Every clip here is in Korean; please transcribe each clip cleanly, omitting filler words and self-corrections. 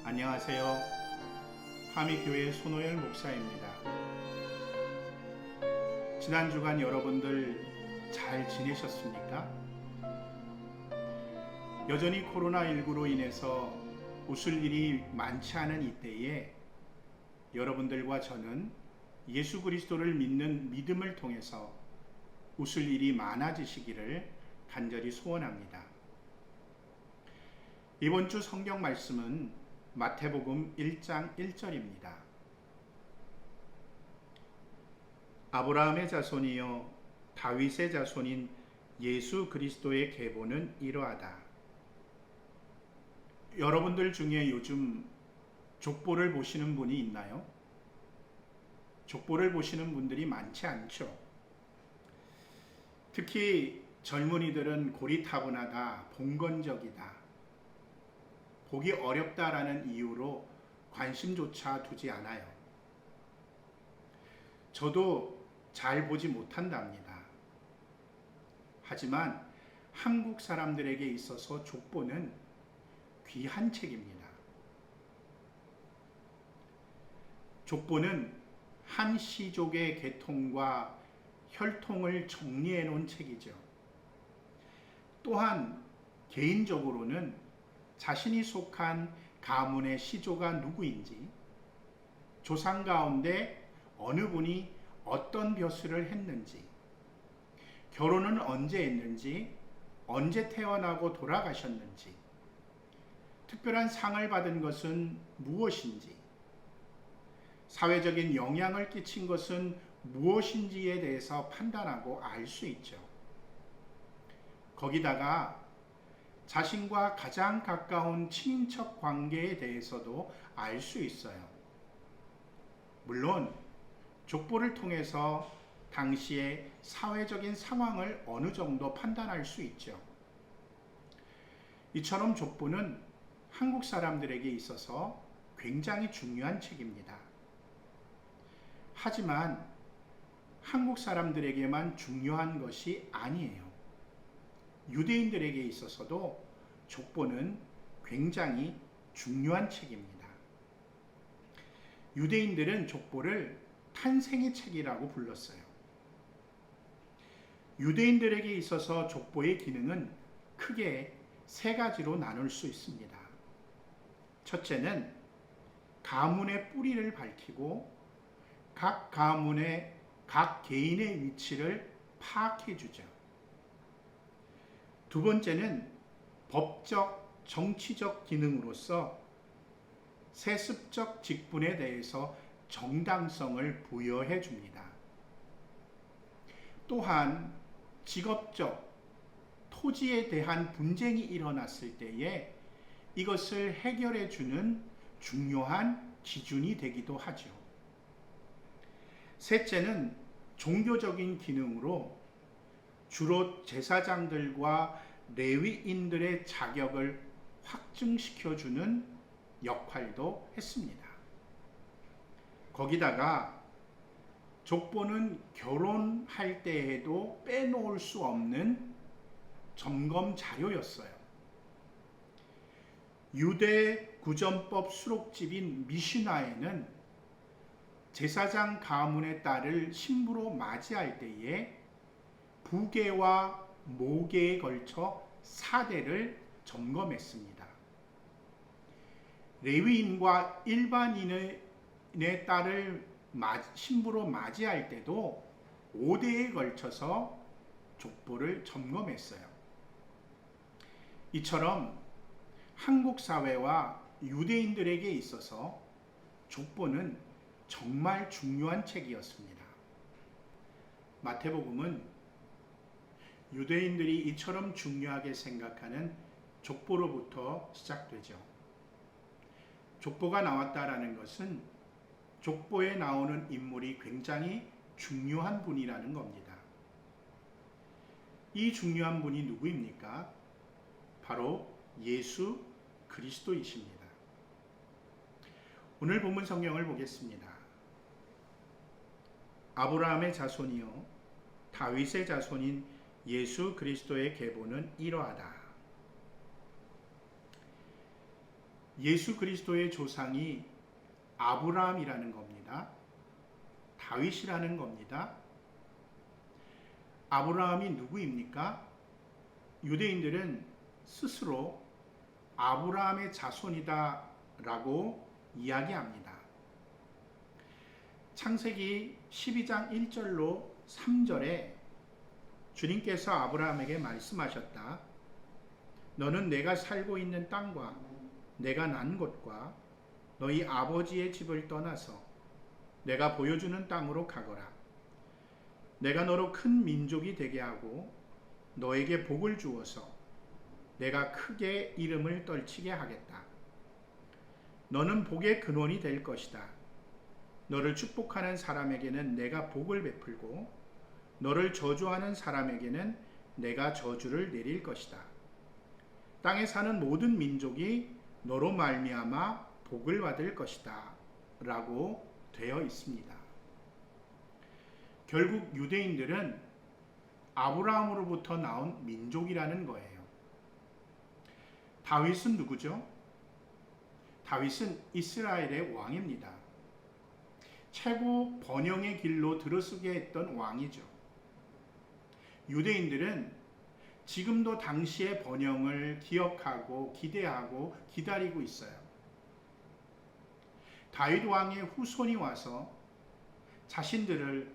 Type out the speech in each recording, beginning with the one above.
안녕하세요. 하미교회 손호열 목사입니다. 지난 주간 여러분들 잘 지내셨습니까? 여전히 코로나19로 인해서 웃을 일이 많지 않은 이때에 여러분들과 저는 예수 그리스도를 믿는 믿음을 통해서 웃을 일이 많아지시기를 간절히 소원합니다. 이번 주 성경 말씀은 마태복음 1장 1절입니다. 아브라함의 자손이여 다윗의 자손인 예수 그리스도의 계보는 이러하다. 여러분들 중에 요즘 족보를 보시는 분이 있나요? 족보를 보시는 분들이 많지 않죠. 특히 젊은이들은 고리타분하다, 봉건적이다, 보기 어렵다라는 이유로 관심조차 두지 않아요. 저도 잘 보지 못한답니다. 하지만 한국 사람들에게 있어서 족보는 귀한 책입니다. 족보는 한 시족의 계통과 혈통을 정리해 놓은 책이죠. 또한 개인적으로는 자신이 속한 가문의 시조가 누구인지, 조상 가운데 어느 분이 어떤 벼슬을 했는지, 결혼은 언제 했는지, 언제 태어나고 돌아가셨는지, 특별한 상을 받은 것은 무엇인지, 사회적인 영향을 끼친 것은 무엇인지에 대해서 판단하고 알 수 있죠. 거기다가 자신과 가장 가까운 친인척 관계에 대해서도 알 수 있어요. 물론 족보를 통해서 당시의 사회적인 상황을 어느 정도 판단할 수 있죠. 이처럼 족보는 한국 사람들에게 있어서 굉장히 중요한 책입니다. 하지만 한국 사람들에게만 중요한 것이 아니에요. 유대인들에게 있어서도 족보는 굉장히 중요한 책입니다. 유대인들은 족보를 탄생의 책이라고 불렀어요. 유대인들에게 있어서 족보의 기능은 크게 세 가지로 나눌 수 있습니다. 첫째는 가문의 뿌리를 밝히고 각 가문의 각 개인의 위치를 파악해 주죠. 두 번째는 법적, 정치적 기능으로서 세습적 직분에 대해서 정당성을 부여해 줍니다. 또한 직업적, 토지에 대한 분쟁이 일어났을 때에 이것을 해결해 주는 중요한 기준이 되기도 하죠. 셋째는 종교적인 기능으로 주로 제사장들과 레위인들의 자격을 확증시켜주는 역할도 했습니다. 거기다가 족보는 결혼할 때에도 빼놓을 수 없는 점검 자료였어요. 유대 구전법 수록집인 미시나에는 제사장 가문의 딸을 신부로 맞이할 때에 부계와 모계에 걸쳐 4대를 점검했습니다. 레위인과 일반인의 딸을 신부로 맞이할 때도 5대에 걸쳐서 족보를 점검했어요. 이처럼 한국 사회와 유대인들에게 있어서 족보는 정말 중요한 책이었습니다. 마태복음은 유대인들이 이처럼 중요하게 생각하는 족보로부터 시작되죠. 족보가 나왔다라는 것은 족보에 나오는 인물이 굉장히 중요한 분이라는 겁니다. 이 중요한 분이 누구입니까? 바로 예수 그리스도이십니다. 오늘 본문 성경을 보겠습니다. 아브라함의 자손이요 다윗의 자손인 예수 그리스도의 계보는 이러하다. 예수 그리스도의 조상이 아브라함이라는 겁니다. 다윗이라는 겁니다. 아브라함이 누구입니까? 유대인들은 스스로 아브라함의 자손이다 라고 이야기합니다. 창세기 12장 1절로 3절에 주님께서 아브라함에게 말씀하셨다. 너는 내가 살고 있는 땅과 내가 난 곳과 너희 아버지의 집을 떠나서 내가 보여주는 땅으로 가거라. 내가 너로 큰 민족이 되게 하고 너에게 복을 주어서 내가 크게 이름을 떨치게 하겠다. 너는 복의 근원이 될 것이다. 너를 축복하는 사람에게는 내가 복을 베풀고 너를 저주하는 사람에게는 내가 저주를 내릴 것이다. 땅에 사는 모든 민족이 너로 말미암아 복을 받을 것이다 라고 되어 있습니다. 결국 유대인들은 아브라함으로부터 나온 민족이라는 거예요. 다윗은 누구죠? 다윗은 이스라엘의 왕입니다. 최고 번영의 길로 들어서게 했던 왕이죠. 유대인들은 지금도 당시의 번영을 기억하고 기대하고 기다리고 있어요. 다윗 왕의 후손이 와서 자신들을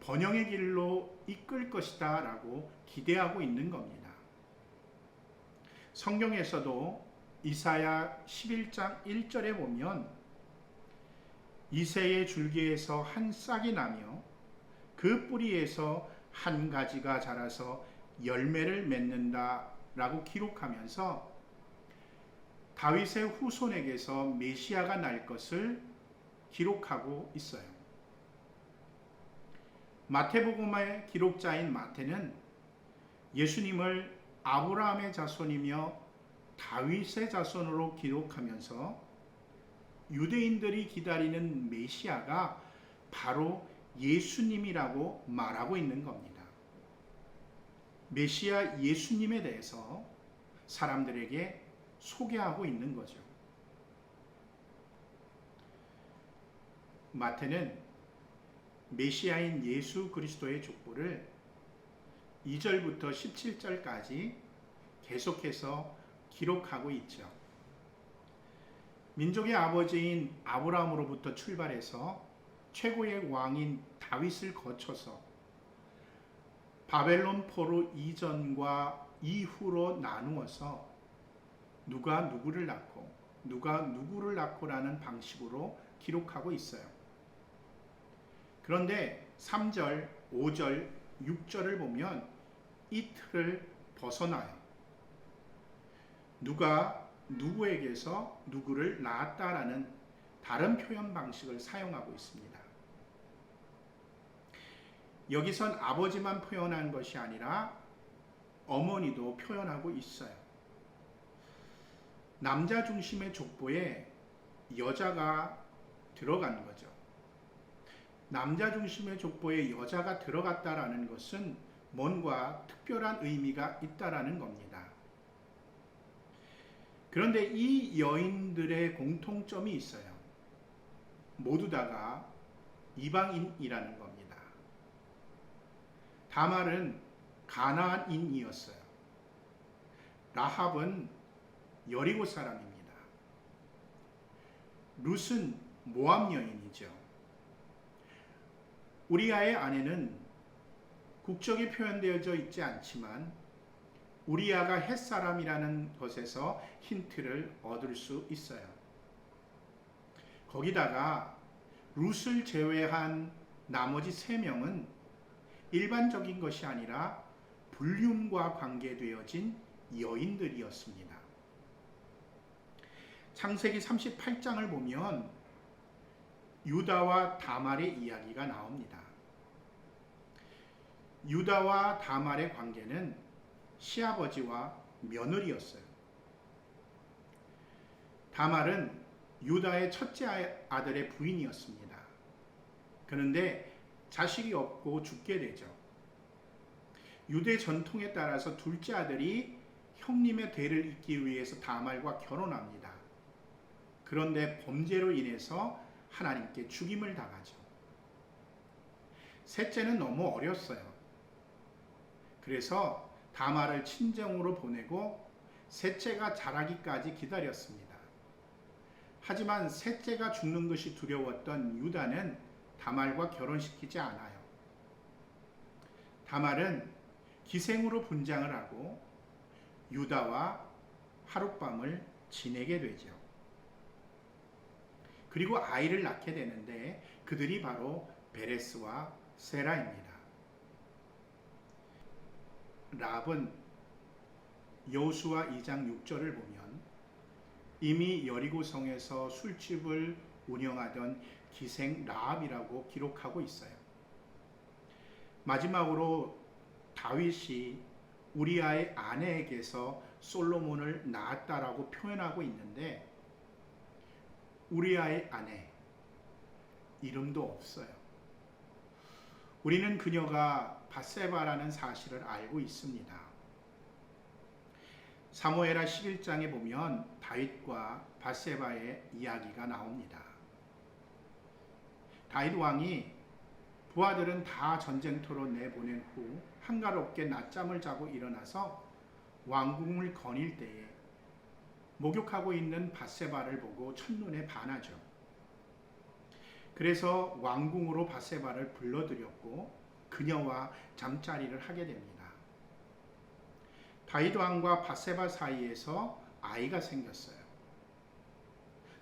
번영의 길로 이끌 것이다 라고 기대하고 있는 겁니다. 성경에서도 이사야 11장 1절에 보면 이새의 줄기에서 한 싹이 나며 그 뿌리에서 한 가지가 자라서 열매를 맺는다 라고 기록하면서 다윗의 후손에게서 메시아가 날 것을 기록하고 있어요. 마태복음의 기록자인 마태는 예수님을 아브라함의 자손이며 다윗의 자손으로 기록하면서 유대인들이 기다리는 메시아가 바로 예수님이라고 말하고 있는 겁니다. 메시아 예수님에 대해서 사람들에게 소개하고 있는 거죠. 마태는 메시아인 예수 그리스도의 족보를 2절부터 17절까지 계속해서 기록하고 있죠. 민족의 아버지인 아브라함으로부터 출발해서 최고의 왕인 다윗을 거쳐서 바벨론 포로 이전과 이후로 나누어서 누가 누구를 낳고 누가 누구를 낳고라는 방식으로 기록하고 있어요. 그런데 3절, 5절, 6절을 보면 이 틀을 벗어나요. 누가 누구에게서 누구를 낳았다라는 다른 표현 방식을 사용하고 있습니다. 여기선 아버지만 표현한 것이 아니라 어머니도 표현하고 있어요. 남자 중심의 족보에 여자가 들어간 거죠. 남자 중심의 족보에 여자가 들어갔다라는 것은 뭔가 특별한 의미가 있다라는 겁니다. 그런데 이 여인들의 공통점이 있어요. 모두 다가 이방인이라는 겁니다. 다말은 가나안인이었어요. 라합은 여리고 사람입니다. 룻은 모압 여인이죠. 우리아의 아내는 국적이 표현되어져 있지 않지만 우리아가 햇사람이라는 것에서 힌트를 얻을 수 있어요. 거기다가 룻을 제외한 나머지 3명은 일반적인 것이 아니라 불륜과 관계되어진 여인들이었습니다. 창세기 38장을 보면 유다와 다말의 이야기가 나옵니다. 유다와 다말의 관계는 시아버지와 며느리였어요. 다말은 유다의 첫째 아들의 부인이었습니다. 그런데 자식이 없고 죽게 되죠. 유대 전통에 따라서 둘째 아들이 형님의 대를 잇기 위해서 다말과 결혼합니다. 그런데 범죄로 인해서 하나님께 죽임을 당하죠. 셋째는 너무 어렸어요. 그래서 다말을 친정으로 보내고 셋째가 자라기까지 기다렸습니다. 하지만 셋째가 죽는 것이 두려웠던 유다는 다말과 결혼시키지 않아요. 다말은 기생으로 분장을 하고 유다와 하룻밤을 지내게 되죠. 그리고 아이를 낳게 되는데 그들이 바로 베레스와 세라입니다. 라합은 여호수아 2장 6절을 보면 이미 여리고성에서 술집을 운영하던 기생 라합이라고 기록하고 있어요. 마지막으로 다윗이 우리아의 아내에게서 솔로몬을 낳았다라고 표현하고 있는데 우리아의 아내 이름도 없어요. 우리는 그녀가 밧세바라는 사실을 알고 있습니다. 사무엘하 11장에 보면 다윗과 밧세바의 이야기가 나옵니다. 다윗 왕이 부하들은 다 전쟁터로 내보낸 후 한가롭게 낮잠을 자고 일어나서 왕궁을 거닐 때에 목욕하고 있는 밧세바를 보고 첫눈에 반하죠. 그래서 왕궁으로 밧세바를 불러들였고 그녀와 잠자리를 하게 됩니다. 다윗 왕과 밧세바 사이에서 아이가 생겼어요.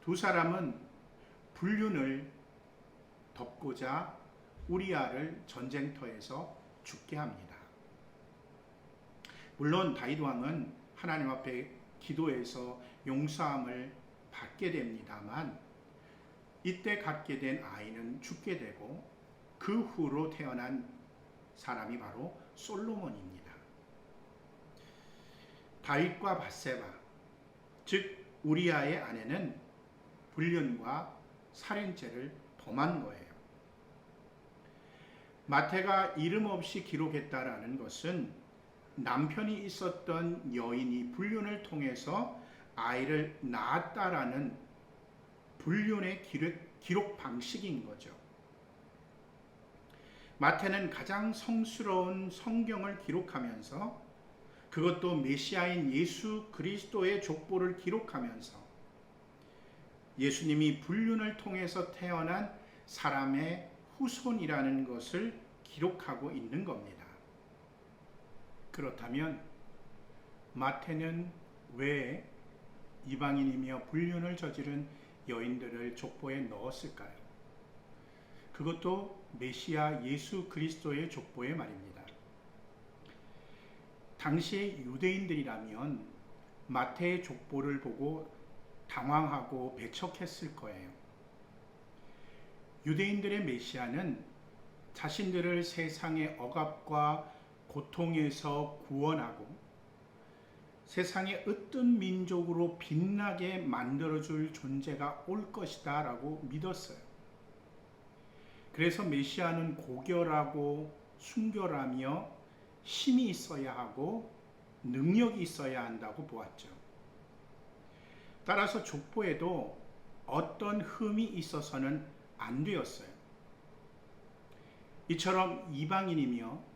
두 사람은 불륜을 덮고자 우리아를 전쟁터에서 죽게 합니다. 물론 다윗 왕은 하나님 앞에 기도해서 용서함을 받게 됩니다만 이때 갖게 된 아이는 죽게 되고 그 후로 태어난 사람이 바로 솔로몬입니다. 다윗과 밧세바, 즉 우리아의 아내는 불륜과 살인죄를 범한 거예요. 마태가 이름 없이 기록했다라는 것은 남편이 있었던 여인이 불륜을 통해서 아이를 낳았다라는 불륜의 기록 방식인 거죠. 마태는 가장 성스러운 성경을 기록하면서 그것도 메시아인 예수 그리스도의 족보를 기록하면서 예수님이 불륜을 통해서 태어난 사람의 후손이라는 것을 기록하고 있는 겁니다. 그렇다면 마태는 왜 이방인이며 불륜을 저지른 여인들을 족보에 넣었을까요? 그것도 메시아 예수 그리스도의 족보에 말입니다. 당시의 유대인들이라면 마태의 족보를 보고 당황하고 배척했을 거예요. 유대인들의 메시아는 자신들을 세상의 억압과 고통에서 구원하고 세상의 으뜸 민족으로 빛나게 만들어줄 존재가 올 것이다 라고 믿었어요. 그래서 메시아는 고결하고 순결하며 힘이 있어야 하고 능력이 있어야 한다고 보았죠. 따라서 족보에도 어떤 흠이 있어서는 안 되었어요. 이처럼 이방인이며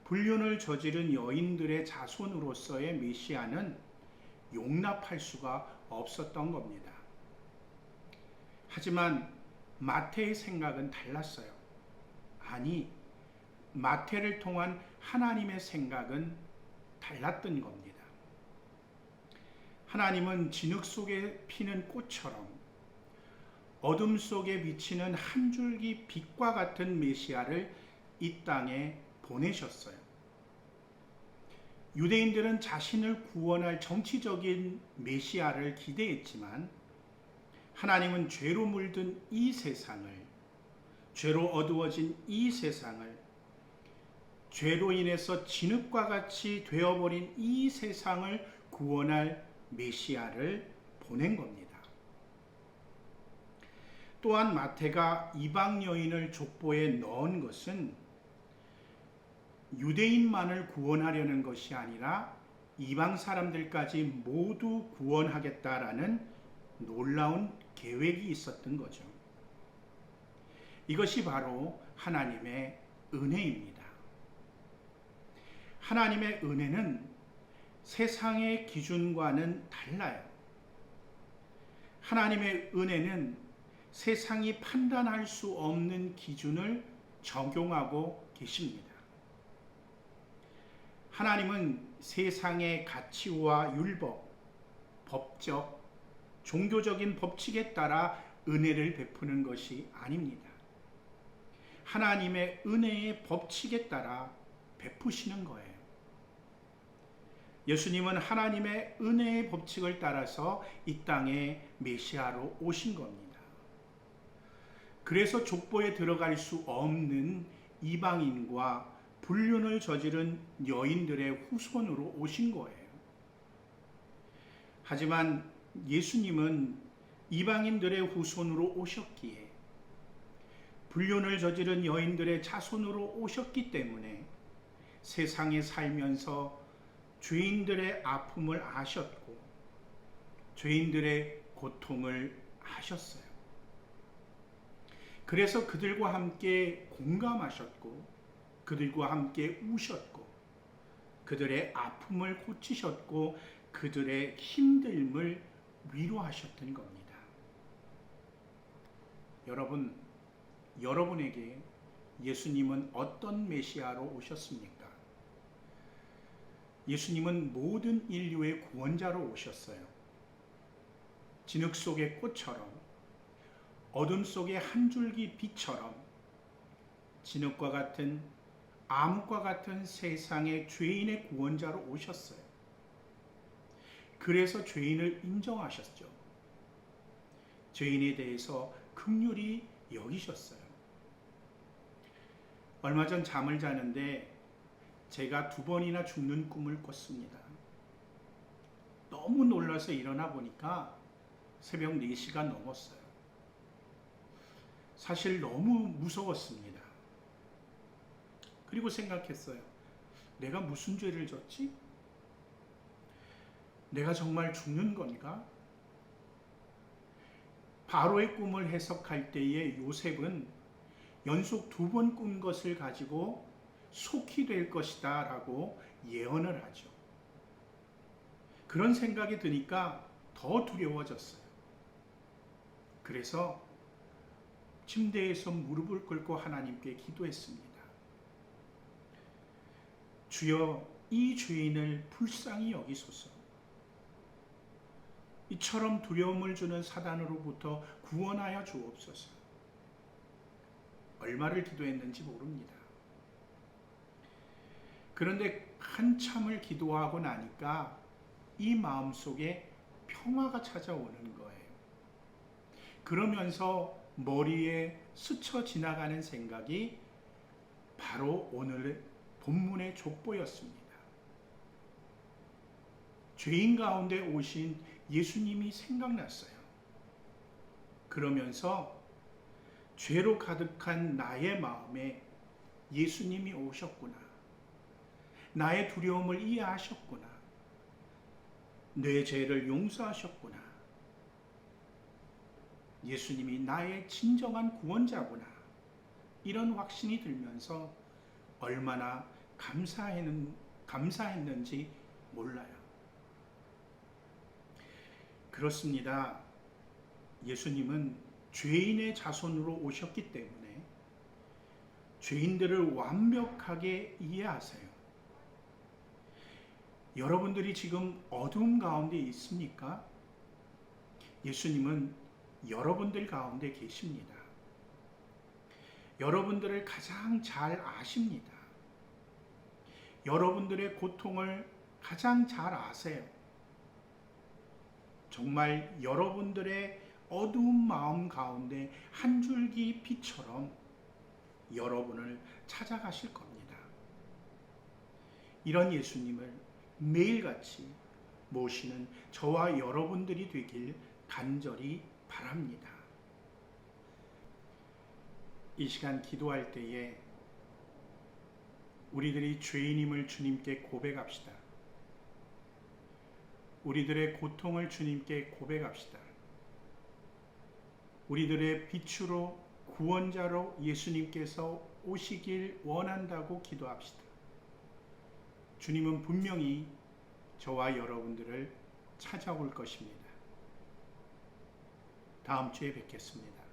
불륜을 저지른 여인들의 자손으로서의 메시아는 용납할 수가 없었던 겁니다. 하지만 마태의 생각은 달랐어요. 아니, 마태를 통한 하나님의 생각은 달랐던 겁니다. 하나님은 진흙 속에 피는 꽃처럼 어둠 속에 비치는 한 줄기 빛과 같은 메시아를 이 땅에 보내셨어요. 유대인들은 자신을 구원할 정치적인 메시아를 기대했지만 하나님은 죄로 물든 이 세상을, 죄로 어두워진 이 세상을, 죄로 인해서 진흙과 같이 되어버린 이 세상을 구원할 메시아를 보낸 겁니다. 또한 마태가 이방 여인을 족보에 넣은 것은 유대인만을 구원하려는 것이 아니라 이방 사람들까지 모두 구원하겠다라는 놀라운 계획이 있었던 거죠. 이것이 바로 하나님의 은혜입니다. 하나님의 은혜는 세상의 기준과는 달라요. 하나님의 은혜는 세상이 판단할 수 없는 기준을 적용하고 계십니다. 하나님은 세상의 가치와 율법, 법적, 종교적인 법칙에 따라 은혜를 베푸는 것이 아닙니다. 하나님의 은혜의 법칙에 따라 베푸시는 거예요. 예수님은 하나님의 은혜의 법칙을 따라서 이 땅에 메시아로 오신 겁니다. 그래서 족보에 들어갈 수 없는 이방인과 불륜을 저지른 여인들의 후손으로 오신 거예요. 하지만 예수님은 이방인들의 후손으로 오셨기에, 불륜을 저지른 여인들의 자손으로 오셨기 때문에 세상에 살면서 죄인들의 아픔을 아셨고 죄인들의 고통을 아셨어요. 그래서 그들과 함께 공감하셨고 그들과 함께 우셨고 그들의 아픔을 고치셨고 그들의 힘듦을 위로하셨던 겁니다. 여러분에게 예수님은 어떤 메시아로 오셨습니까? 예수님은 모든 인류의 구원자로 오셨어요. 진흙 속의 꽃처럼, 어둠 속의 한 줄기 빛처럼, 진흙과 같은, 암흑과 같은 세상의 죄인의 구원자로 오셨어요. 그래서 죄인을 인정하셨죠. 죄인에 대해서 긍휼히 여기셨어요. 얼마 전 잠을 자는데 제가 2번이나 죽는 꿈을 꿨습니다. 너무 놀라서 일어나 보니까 새벽 4시가 넘었어요. 사실 너무 무서웠습니다. 그리고 생각했어요. 내가 무슨 죄를 졌지? 내가 정말 죽는 건가? 바로의 꿈을 해석할 때에 요셉은 연속 2번 꾼 것을 가지고 속히 될 것이다 라고 예언을 하죠. 그런 생각이 드니까 더 두려워졌어요. 그래서 침대에서 무릎을 꿇고 하나님께 기도했습니다. 주여, 이 죄인을 불쌍히 여기소서. 이처럼 두려움을 주는 사단으로부터 구원하여 주옵소서. 얼마를 기도했는지 모릅니다. 그런데 한참을 기도하고 나니까 이 마음속에 평화가 찾아오는 거예요. 그러면서 머리에 스쳐 지나가는 생각이 바로 오늘 본문의 족보였습니다. 죄인 가운데 오신 예수님이 생각났어요. 그러면서 죄로 가득한 나의 마음에 예수님이 오셨구나. 나의 두려움을 이해하셨구나. 내 죄를 용서하셨구나. 예수님이 나의 진정한 구원자구나. 이런 확신이 들면서 얼마나 감사했는지 몰라요. 그렇습니다. 예수님은 죄인의 자손으로 오셨기 때문에 죄인들을 완벽하게 이해하세요. 여러분들이 지금 어두움 가운데 있습니까? 예수님은 여러분들 가운데 계십니다. 여러분들을 가장 잘 아십니다. 여러분들의 고통을 가장 잘 아세요. 정말 여러분들의 어두운 마음 가운데 한 줄기 빛처럼 여러분을 찾아가실 겁니다. 이런 예수님을 매일같이 모시는 저와 여러분들이 되길 간절히 바랍니다. 이 시간 기도할 때에 우리들이 죄인임을 주님께 고백합시다. 우리들의 고통을 주님께 고백합시다. 우리들의 빛으로 구원자로 예수님께서 오시길 원한다고 기도합시다. 주님은 분명히 저와 여러분들을 찾아올 것입니다. 다음 주에 뵙겠습니다.